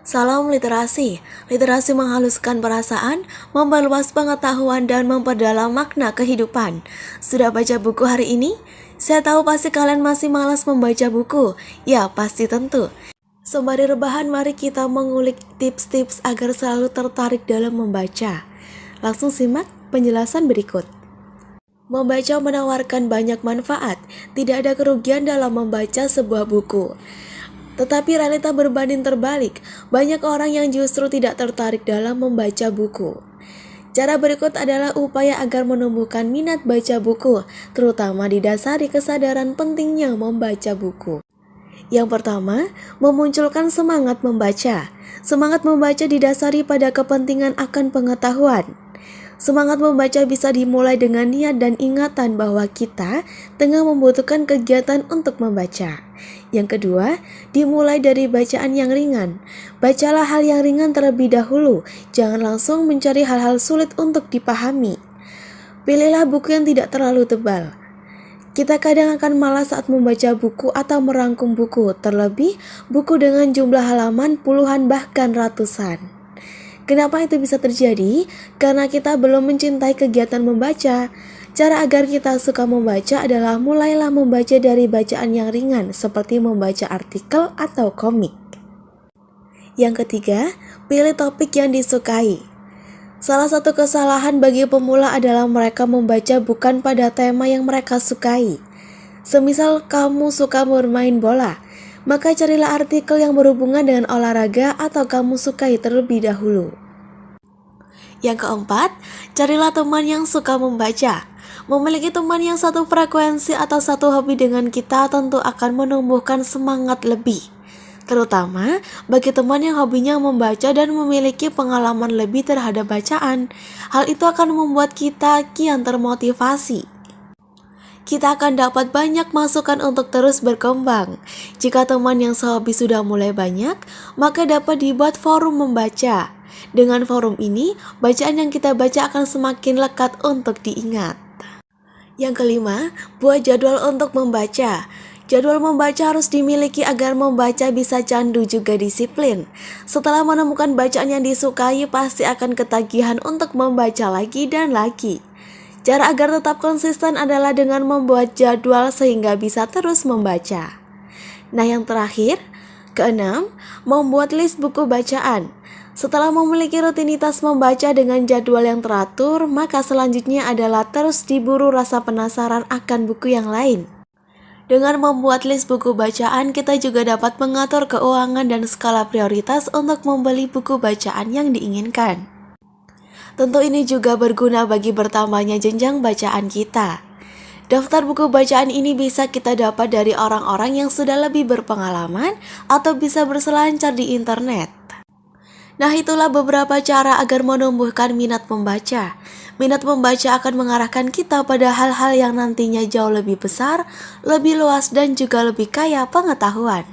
Salam literasi. Literasi menghaluskan perasaan, memperluas pengetahuan, dan memperdalam makna kehidupan. Sudah baca buku hari ini? Saya tahu pasti kalian masih malas membaca buku. Ya, pasti tentu. Sembari rebahan, mari kita mengulik tips-tips agar selalu tertarik dalam membaca. Langsung simak penjelasan berikut. Membaca menawarkan banyak manfaat. Tidak ada kerugian dalam membaca sebuah buku. Tetapi realita berbanding terbalik, banyak orang yang justru tidak tertarik dalam membaca buku. Cara berikut adalah upaya agar menumbuhkan minat baca buku, terutama didasari kesadaran pentingnya membaca buku. Yang pertama, memunculkan semangat membaca. Semangat membaca didasari pada kepentingan akan pengetahuan. Semangat membaca bisa dimulai dengan niat dan ingatan bahwa kita tengah membutuhkan kegiatan untuk membaca. Yang kedua, dimulai dari bacaan yang ringan. Bacalah hal yang ringan terlebih dahulu, jangan langsung mencari hal-hal sulit untuk dipahami. Pilihlah buku yang tidak terlalu tebal. Kita kadang akan malas saat membaca buku atau merangkum buku, terlebih buku dengan jumlah halaman puluhan bahkan ratusan. Kenapa itu bisa terjadi? Karena kita belum mencintai kegiatan membaca. Cara agar kita suka membaca adalah mulailah membaca dari bacaan yang ringan, seperti membaca artikel atau komik. Yang ketiga, pilih topik yang disukai. Salah satu kesalahan bagi pemula adalah mereka membaca bukan pada tema yang mereka sukai. Semisal kamu suka bermain bola, maka carilah artikel yang berhubungan dengan olahraga atau kamu sukai terlebih dahulu. Yang keempat, carilah teman yang suka membaca. Memiliki teman yang satu frekuensi atau satu hobi dengan kita tentu akan menumbuhkan semangat lebih. Terutama bagi teman yang hobinya membaca dan memiliki pengalaman lebih terhadap bacaan. Hal itu akan membuat kita kian termotivasi. Kita akan dapat banyak masukan untuk terus berkembang. Jika teman yang sehobi sudah mulai banyak, maka dapat dibuat forum membaca. Dengan forum ini, bacaan yang kita baca akan semakin lekat untuk diingat. Yang kelima, buat jadwal untuk membaca. Jadwal membaca harus dimiliki agar membaca bisa candu juga disiplin. Setelah menemukan bacaan yang disukai, pasti akan ketagihan untuk membaca lagi dan lagi. Cara agar tetap konsisten adalah dengan membuat jadwal sehingga bisa terus membaca. Nah, yang terakhir, keenam, membuat list buku bacaan. Setelah memiliki rutinitas membaca dengan jadwal yang teratur, maka selanjutnya adalah terus diburu rasa penasaran akan buku yang lain. Dengan membuat list buku bacaan, kita juga dapat mengatur keuangan dan skala prioritas untuk membeli buku bacaan yang diinginkan. Tentu ini juga berguna bagi bertambahnya jenjang bacaan kita. Daftar buku bacaan ini bisa kita dapat dari orang-orang yang sudah lebih berpengalaman atau bisa berselancar di internet. Nah, itulah beberapa cara agar menumbuhkan minat membaca. Minat membaca akan mengarahkan kita pada hal-hal yang nantinya jauh lebih besar, lebih luas, dan juga lebih kaya pengetahuan.